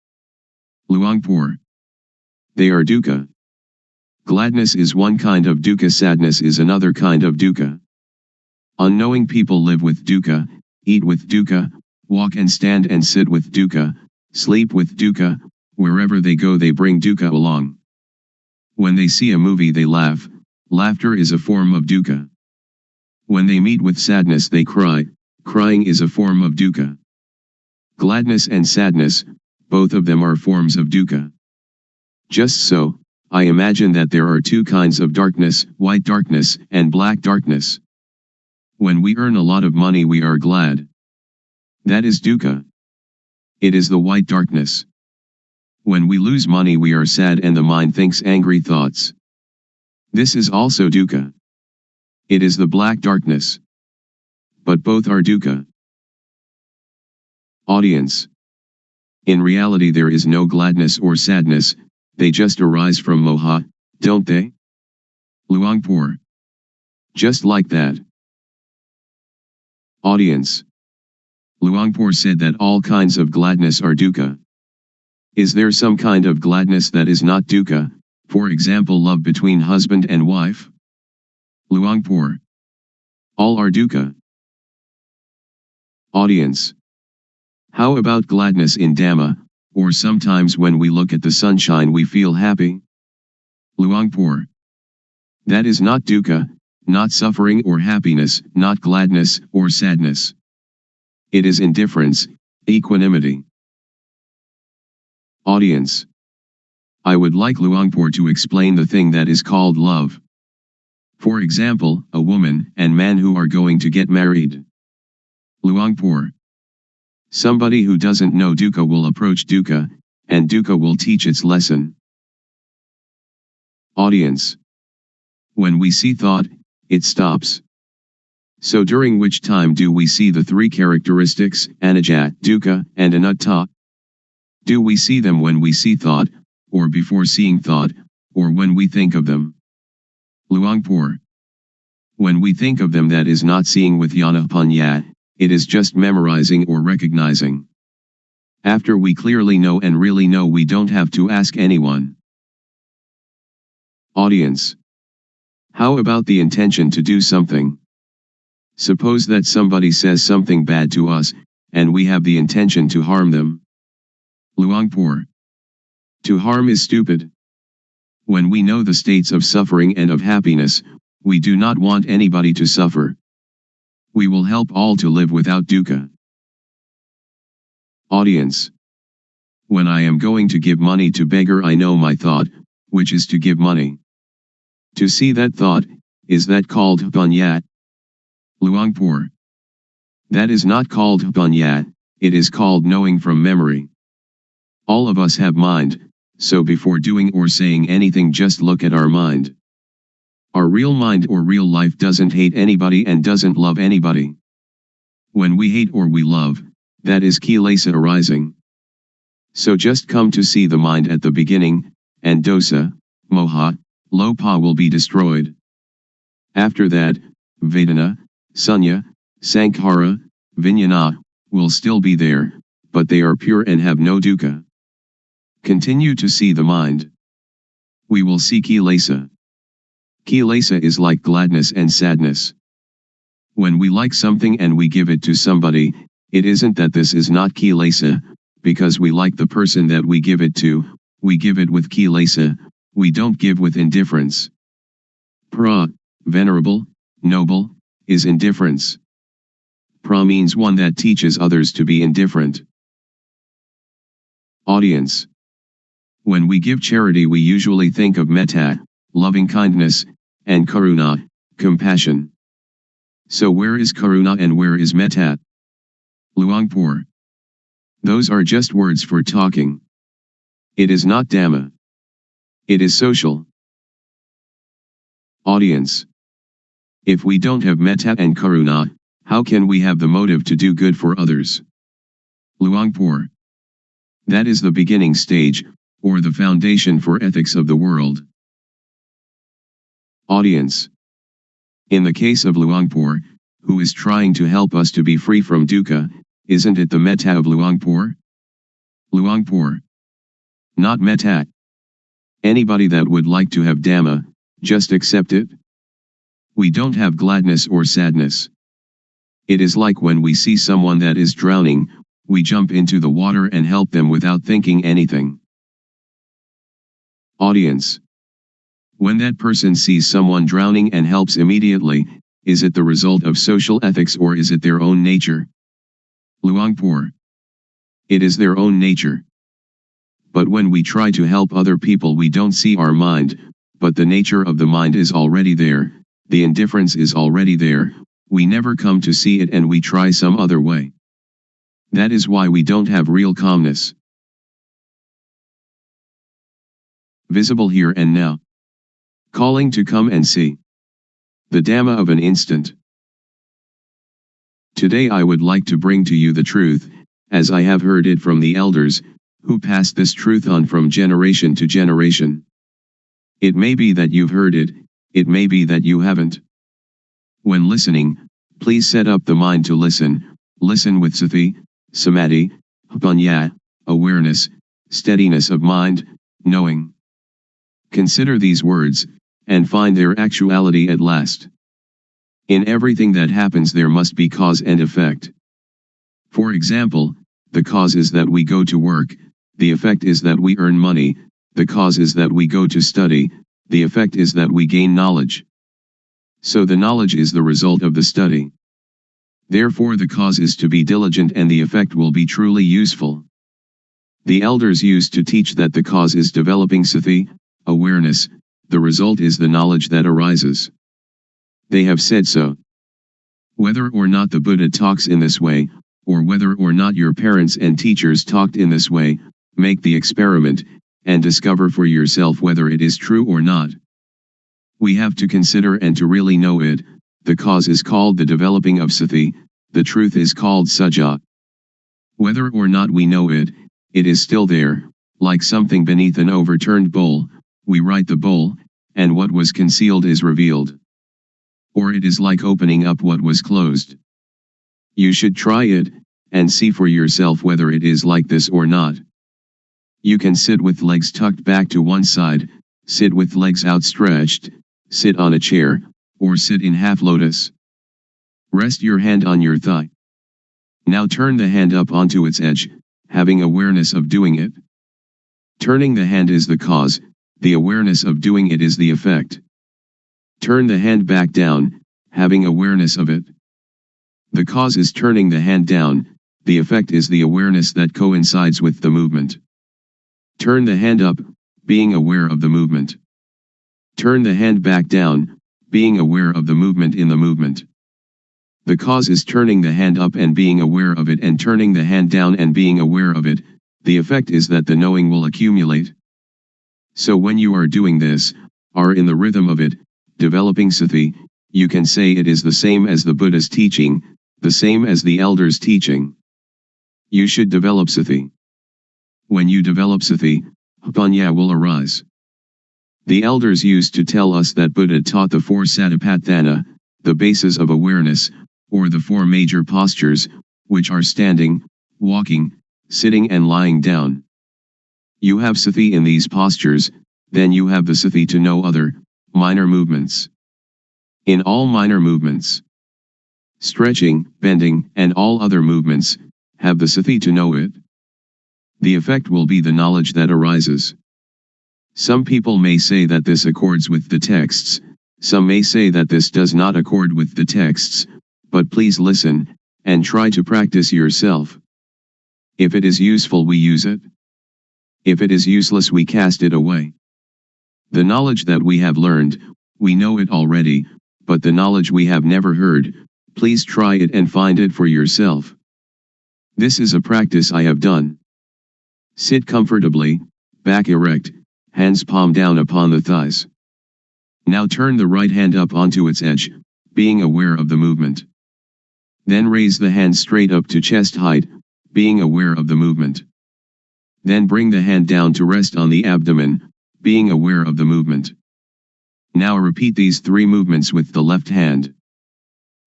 Luangpor. They are dukkha. Gladness is one kind of dukkha, sadness is another kind of dukkha. Unknowing people live with dukkha, eat with dukkha, walk and stand and sit with dukkha, sleep with dukkha, wherever they go they bring dukkha along. When they see a movie they laugh, laughter is a form of dukkha. When they meet with sadness they cry, crying is a form of dukkha. Gladness and sadness, both of them are forms of dukkha. Just so, I imagine that there are two kinds of darkness, white darkness and black darkness. When we earn a lot of money we are glad. That is dukkha. It is the white darkness. When we lose money we are sad and the mind thinks angry thoughts. This is also dukkha. It is the black darkness. But both are dukkha. Audience. In reality there is no gladness or sadness, they just arise from moha, don't they? Luangpor. Just like that. Audience. Luangpor said that all kinds of gladness are dukkha. Is there some kind of gladness that is not dukkha, for example love between husband and wife? Luangpor. All are dukkha. Audience. How about gladness in Dhamma, or sometimes when we look at the sunshine we feel happy? Luangpor. That is not dukkha, not suffering or happiness, not gladness or sadness. It is indifference, equanimity. Audience. I would like Luangpor to explain the thing that is called love. For example, a woman and man who are going to get married. Luangpor. Somebody who doesn't know dukkha will approach dukkha, and dukkha will teach its lesson. Audience. When we see thought, it stops. So during which time do we see the three characteristics, anicca, dukkha, and anatta? Do we see them when we see thought, or before seeing thought, or when we think of them? Luangpor. When we think of them that is not seeing with jnana-panya, it is just memorizing or recognizing. After we clearly know and really know we don't have to ask anyone. Audience. How about the intention to do something? Suppose that somebody says something bad to us, and we have the intention to harm them. Luangpor. To harm is stupid. When we know the states of suffering and of happiness, we do not want anybody to suffer. We will help all to live without dukkha. Audience. When I am going to give money to beggar I know my thought, which is to give money. To see that thought, is that called panya? Luangpor. That is not called panya, it is called knowing from memory. All of us have mind, so before doing or saying anything just look at our mind. Our real mind or real life doesn't hate anybody and doesn't love anybody. When we hate or we love, that is kilesa arising. So just come to see the mind at the beginning, and dosa, moha, lopa will be destroyed. After that, vedana, sunya, sankhara, vijnana, will still be there, but they are pure and have no dukkha. Continue to see the mind. We will see kilesa. Kilesa is like gladness and sadness. When we like something and we give it to somebody, it isn't that this is not kilesa, because we like the person that we give it to, we give it with kilesa, we don't give with indifference. Pra, venerable, noble, is indifference. Pra means one that teaches others to be indifferent. Audience. When we give charity we usually think of metta, loving kindness, and karuna, compassion. So where is karuna and where is metta? Luangpor. Those are just words for talking. It is not Dhamma. It is social. Audience. If we don't have metta and karuna, how can we have the motive to do good for others? Luangpor. That is the beginning stage, or the foundation for ethics of the world. Audience. In the case of Luangpor, who is trying to help us to be free from dukkha, isn't it the metta of Luangpor? Luangpor. Not metta. Anybody that would like to have Dhamma, just accept it. We don't have gladness or sadness. It is like when we see someone that is drowning, we jump into the water and help them without thinking anything. Audience. When that person sees someone drowning and helps immediately, is it the result of social ethics or is it their own nature? Luangpor. It is their own nature. But when we try to help other people we don't see our mind, but the nature of the mind is already there, the indifference is already there, we never come to see it and we try some other way. That is why we don't have real calmness. Visible here and now. Calling to come and see. The Dhamma of an instant. Today I would like to bring to you the truth, as I have heard it from the elders, who passed this truth on from generation to generation. It may be that you've heard it may be that you haven't. When listening, please set up the mind to listen with sati, samadhi, panya, awareness, steadiness of mind, knowing. Consider these words, and find their actuality at last. In everything that happens there must be cause and effect. For example, the cause is that we go to work, the effect is that we earn money, the cause is that we go to study, the effect is that we gain knowledge. So the knowledge is the result of the study. Therefore the cause is to be diligent and the effect will be truly useful. The elders used to teach that the cause is developing sati, awareness, the result is the knowledge that arises. They have said so. Whether or not the Buddha talks in this way, or whether or not your parents and teachers talked in this way, make the experiment, and discover for yourself whether it is true or not. We have to consider and to really know it. The cause is called the developing of sati, the truth is called sajja. Whether or not we know it, it is still there, like something beneath an overturned bowl, we right the bowl, and what was concealed is revealed. Or it is like opening up what was closed. You should try it, and see for yourself whether it is like this or not. You can sit with legs tucked back to one side, sit with legs outstretched, sit on a chair, or sit in half lotus. Rest your hand on your thigh. Now turn the hand up onto its edge, having awareness of doing it. Turning the hand is the cause, the awareness of doing it is the effect. Turn the hand back down, having awareness of it. The cause is turning the hand down, the effect is the awareness that coincides with the movement. Turn the hand up, being aware of the movement. Turn the hand back down, being aware of the movement in the movement. The cause is turning the hand up and being aware of it and turning the hand down and being aware of it, the effect is that the knowing will accumulate. So when you are doing this, are in the rhythm of it, developing sati, you can say it is the same as the Buddha's teaching, the same as the elders' teaching. You should develop sati. When you develop sati, panya will arise. The elders used to tell us that Buddha taught the four satipatthana, the bases of awareness, or the four major postures, which are standing, walking, sitting and lying down. You have sati in these postures, then you have the sati to know other, minor movements. In all minor movements, stretching, bending, and all other movements, have the sati to know it. The effect will be the knowledge that arises. Some people may say that this accords with the texts, some may say that this does not accord with the texts, but please listen, and try to practice yourself. If it is useful we use it. If it is useless we cast it away. The knowledge that we have learned, we know it already, but the knowledge we have never heard, please try it and find it for yourself. This is a practice I have done. Sit comfortably, back erect, hands palm down upon the thighs. Now turn the right hand up onto its edge, being aware of the movement. Then raise the hand straight up to chest height, being aware of the movement. Then bring the hand down to rest on the abdomen, being aware of the movement. Now repeat these three movements with the left hand.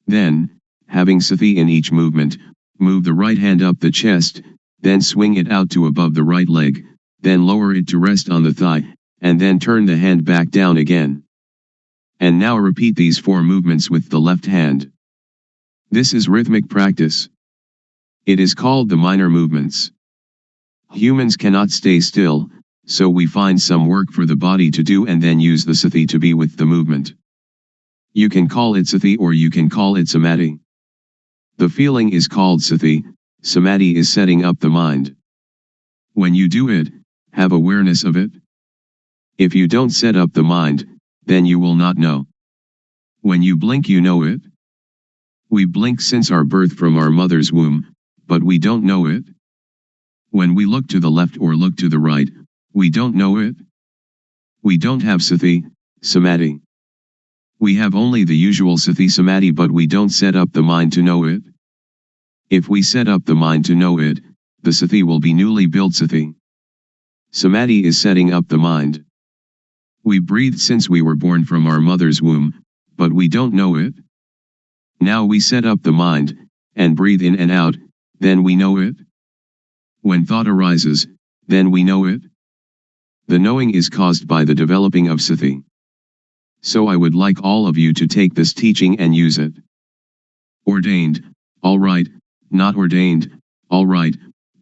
Then, having sati in each movement, move the right hand up the chest, then swing it out to above the right leg, then lower it to rest on the thigh, and then turn the hand back down again. And now repeat these four movements with the left hand. This is rhythmic practice. It is called the minor movements. Humans cannot stay still, so we find some work for the body to do and then use the sati to be with the movement. You can call it sati or you can call it samadhi. The feeling is called sati, samadhi is setting up the mind. When you do it, have awareness of it. If you don't set up the mind, then you will not know. When you blink you know it. We blink since our birth from our mother's womb, but we don't know it. When we look to the left or look to the right, we don't know it. We don't have sati, samadhi. We have only the usual sati samadhi but we don't set up the mind to know it. If we set up the mind to know it, the Sati will be newly built Sati. Samadhi is setting up the mind. We breathe since we were born from our mother's womb, but we don't know it. Now we set up the mind, and breathe in and out, then we know it. When thought arises, then we know it. The knowing is caused by the developing of Sati. So I would like all of you to take this teaching and use it. Ordained, all right. Not ordained, all right.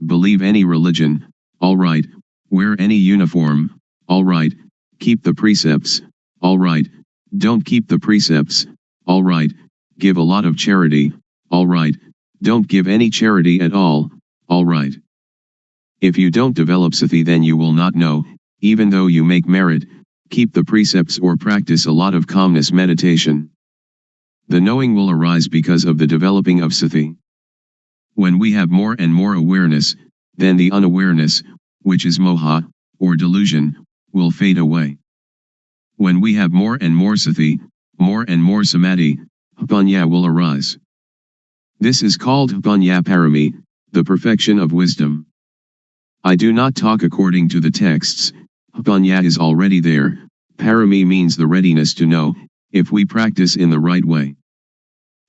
Believe any religion, all right. Wear any uniform, all right. Keep the precepts, all right. Don't keep the precepts, all right. Give a lot of charity, all right. Don't give any charity at all right. If you don't develop Sati, then you will not know, even though you make merit, keep the precepts or practice a lot of calmness meditation. The knowing will arise because of the developing of Sati. When we have more and more awareness, then the unawareness, which is moha, or delusion, will fade away. When we have more and more Sati, more and more Samadhi, Panya will arise. This is called Panya Parami, the perfection of wisdom. I do not talk according to the texts. Panya is already there. Parami means the readiness to know, if we practice in the right way.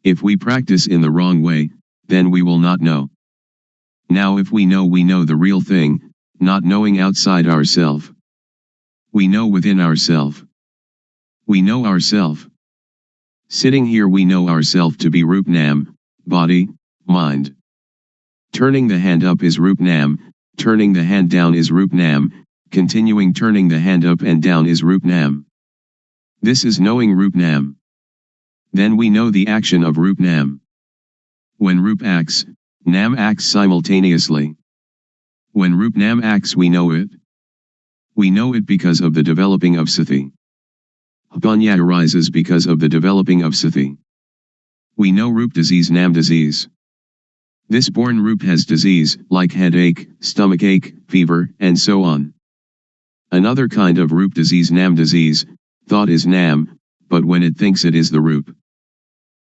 If we practice in the wrong way, then we will not know. Now if we know the real thing, not knowing outside ourself. We know within ourself. We know ourself. Sitting here we know ourself to be Rup Nam, body, mind. Turning the hand up is Rup Nam, turning the hand down is Rup Nam, continuing turning the hand up and down is Rup Nam. This is knowing Rup Nam. Then we know the action of Rup Nam. When Rup acts, Nam acts simultaneously. When Rup Nam acts we know it. We know it because of the developing of Sati. Panya arises because of the developing of Sati. We know Rup disease, Nam disease. This born Rup has disease, like headache, stomachache, fever, and so on. Another kind of Rup disease, Nam disease, thought is Nam, but when it thinks it is the Rup.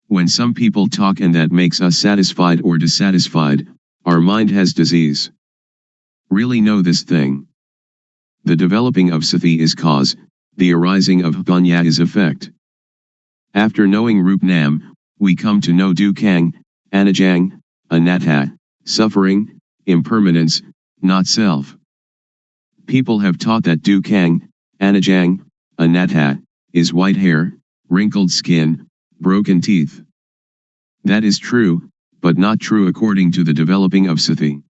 When some people talk and that makes us satisfied or dissatisfied, our mind has disease. Really know this thing. The developing of Sati is cause, the arising of Panya is effect. After knowing Rup Nam, we come to know Dukkang, Anajang, Anatta, suffering, impermanence, not self. People have taught that Dukkang, Anajang, Anatta, is white hair, wrinkled skin, broken teeth. That is true, but not true according to the developing of Sati.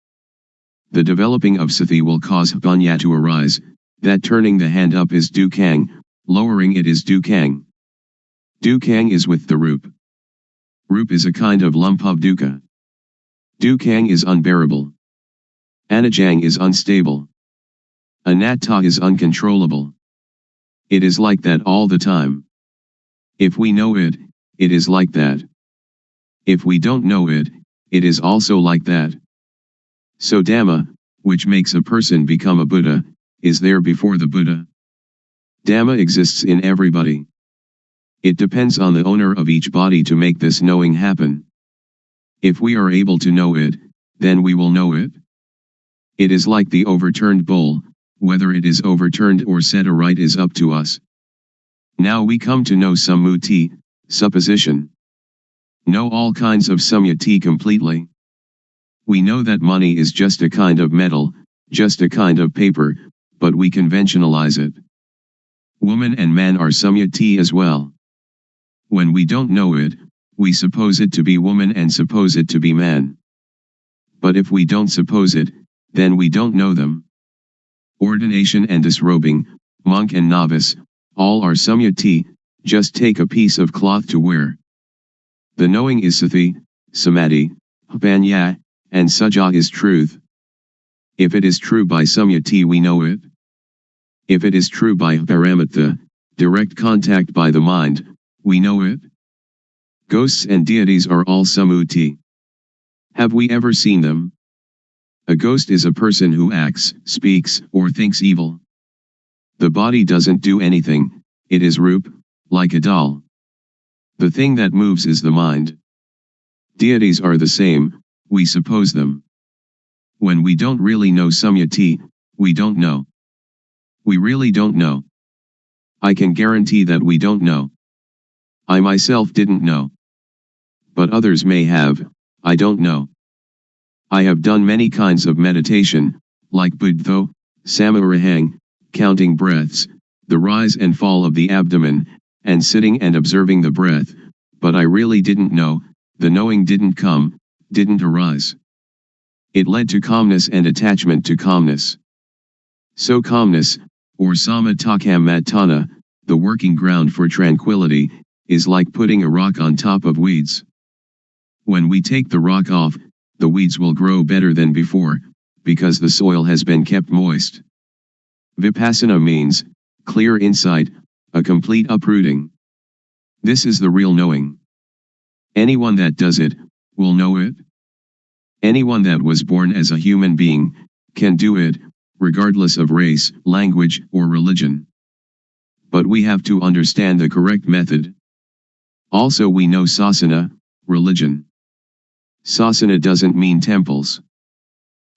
The developing of Sati will cause Panya to arise, that turning the hand up is Dukkang, lowering it is Dukkang. Dukkang is with the Rup. Rup is a kind of lump of dukkha. Dukkang is unbearable. Anajang is unstable. Anatta is uncontrollable. It is like that all the time. If we know it, it is like that. If we don't know it, it is also like that. So Dhamma, which makes a person become a Buddha, is there before the Buddha. Dhamma exists in everybody. It depends on the owner of each body to make this knowing happen. If we are able to know it, then we will know it. It is like the overturned bowl, whether it is overturned or set aright is up to us. Now we come to know sammuti, supposition. Know all kinds of samyati completely. We know that money is just a kind of metal, just a kind of paper, but we conventionalize it. Woman and man are samyati as well. When we don't know it, we suppose it to be woman and suppose it to be man. But if we don't suppose it, then we don't know them. Ordination and disrobing, monk and novice, all are samyati, just take a piece of cloth to wear. The knowing is Sati, Samadhi, Panya, and Saja is truth. If it is true by samyati we know it. If it is true by paramatha, direct contact by the mind, we know it. Ghosts and deities are all sammuti. Have we ever seen them? A ghost is a person who acts, speaks, or thinks evil. The body doesn't do anything, it is Rup, like a doll. The thing that moves is the mind. Deities are the same, we suppose them. When we don't really know Samyati, we don't know. We really don't know. I can guarantee that we don't know. I myself didn't know. But others may have, I don't know. I have done many kinds of meditation, like Buddho, Samarahang, counting breaths, the rise and fall of the abdomen, and sitting and observing the breath, but I really didn't know, the knowing didn't come, didn't arise. It led to calmness and attachment to calmness. So calmness, or samatakam matana, the working ground for tranquility, is like putting a rock on top of weeds. When we take the rock off, the weeds will grow better than before, because the soil has been kept moist. Vipassana means clear insight, a complete uprooting. This is the real knowing. Anyone that does it, will know it. Anyone that was born as a human being, can do it, regardless of race, language, or religion. But we have to understand the correct method. Also we know sasana, religion. Sasana doesn't mean temples.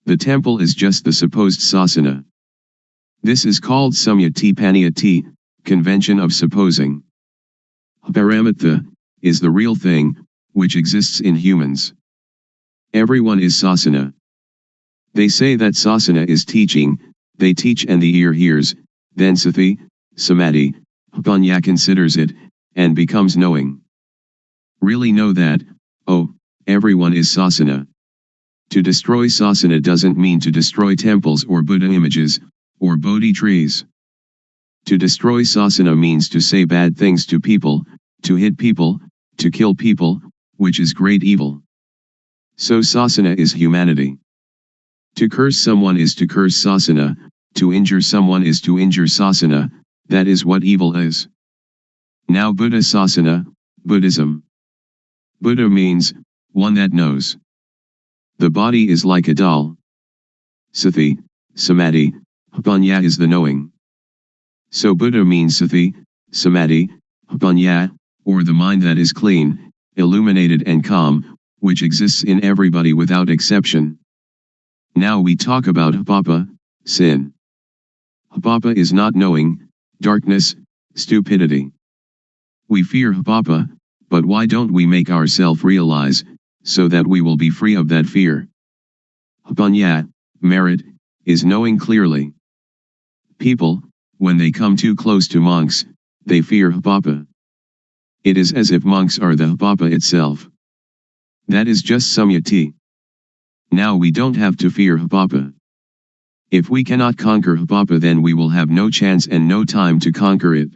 The temple is just the supposed sasana. This is called samyati paniyati, convention of supposing. Paramatha, is the real thing, which exists in humans. Everyone is sasana. They say that sasana is teaching, they teach and the ear hears, then sati, samadhi, panya considers it, and becomes knowing. Really know that, oh, everyone is sasana. To destroy sasana doesn't mean to destroy temples or Buddha images, or Bodhi trees. To destroy sasana means to say bad things to people, to hit people, to kill people, which is great evil. So sasana is humanity. To curse someone is to curse sasana, to injure someone is to injure sasana, that is what evil is. Now Buddha sasana, Buddhism. Buddha means, one that knows. The body is like a doll. Sati, samadhi, panya is the knowing. So Buddha means sati, samadhi, panya, or the mind that is clean, illuminated and calm, which exists in everybody without exception. Now we talk about papa, sin. Papa is not knowing, darkness, stupidity. We fear papa, but why don't we make ourselves realize, so that we will be free of that fear? Panya, merit, is knowing clearly. People, when they come too close to monks, they fear papa. It is as if monks are the papa itself. That is just samyati. Now we don't have to fear papa. If we cannot conquer papa, then we will have no chance and no time to conquer it.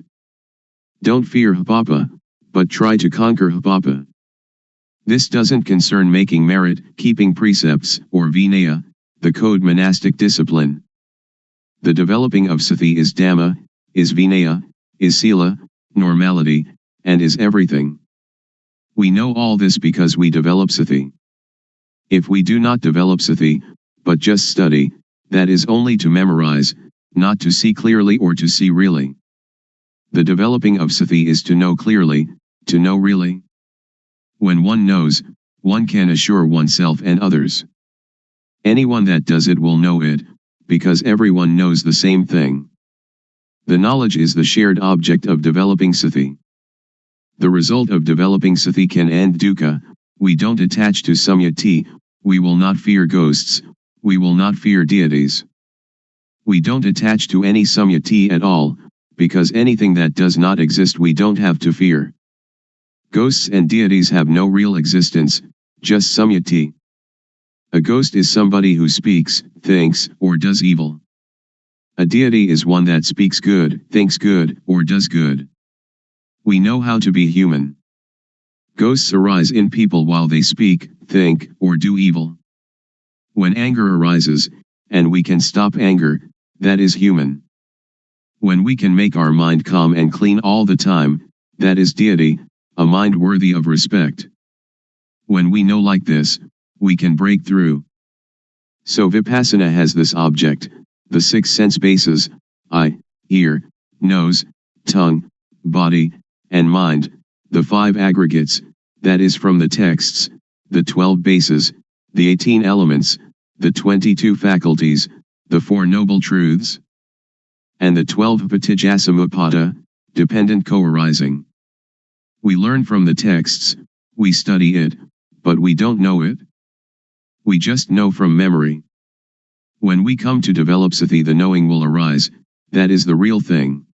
Don't fear papa, but try to conquer papa. This doesn't concern making merit, keeping precepts, or vinaya, the code monastic discipline. The developing of sati is dhamma, is vinaya, is sila, normality, and is everything. We know all this because we develop sati. If we do not develop sati, but just study, that is only to memorize, not to see clearly or to see really. The developing of sati is to know clearly, to know really. When one knows, one can assure oneself and others. Anyone that does it will know it, because everyone knows the same thing. The knowledge is the shared object of developing sati. The result of developing sati can end dukkha. We don't attach to samyati, we will not fear ghosts, we will not fear deities. We don't attach to any samyati at all, because anything that does not exist we don't have to fear. Ghosts and deities have no real existence, just samyati. A ghost is somebody who speaks, thinks, or does evil. A deity is one that speaks good, thinks good, or does good. We know how to be human. Ghosts arise in people while they speak, think, or do evil. When anger arises, and we can stop anger, that is human. When we can make our mind calm and clean all the time, that is deity, a mind worthy of respect. When we know like this, we can break through. So Vipassana has this object, the 6 sense bases, eye, ear, nose, tongue, body, and mind, the 5 aggregates, that is from the texts, the 12 bases, the 18 elements, the 22 faculties, the Four Noble Truths, and the 12 Patijjasamuppada, dependent co-arising. We learn from the texts, we study it, but we don't know it. We just know from memory. When we come to develop sati, the knowing will arise, that is the real thing.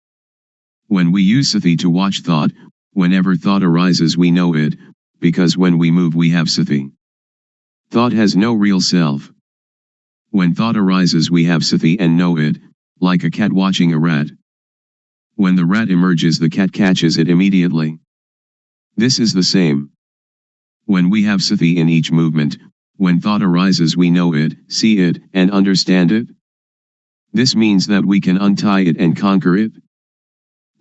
When we use sati to watch thought, whenever thought arises we know it, because when we move we have sati. Thought has no real self. When thought arises we have sati and know it, like a cat watching a rat. When the rat emerges the cat catches it immediately. This is the same. When we have sati in each movement, when thought arises we know it, see it, and understand it. This means that we can untie it and conquer it.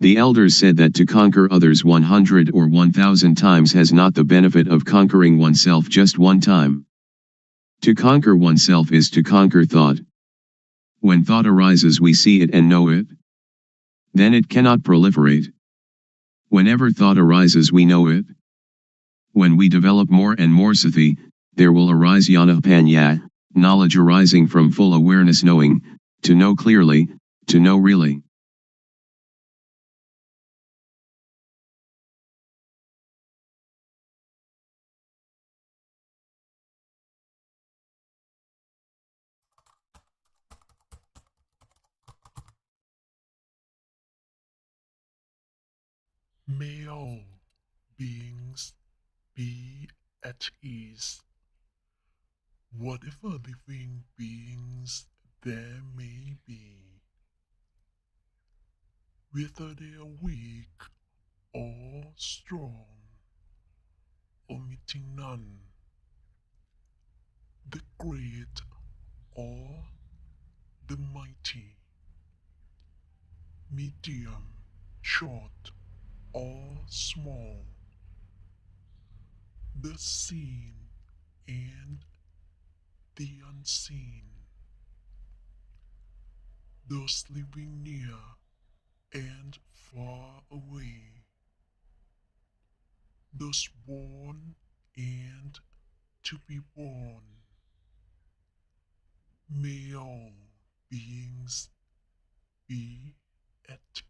The elders said that to conquer others 100 or 1000 times has not the benefit of conquering oneself just one time. To conquer oneself is to conquer thought. When thought arises we see it and know it. Then it cannot proliferate. Whenever thought arises we know it. When we develop more and more sati, there will arise jnana panya, knowledge arising from full awareness, knowing, to know clearly, to know really. May all beings be at ease, whatever living beings there may be, whether they are weak or strong, omitting none, the great or the mighty, medium, short or small, the seen and the unseen, those living near and far away, those born and to be born. May all beings be at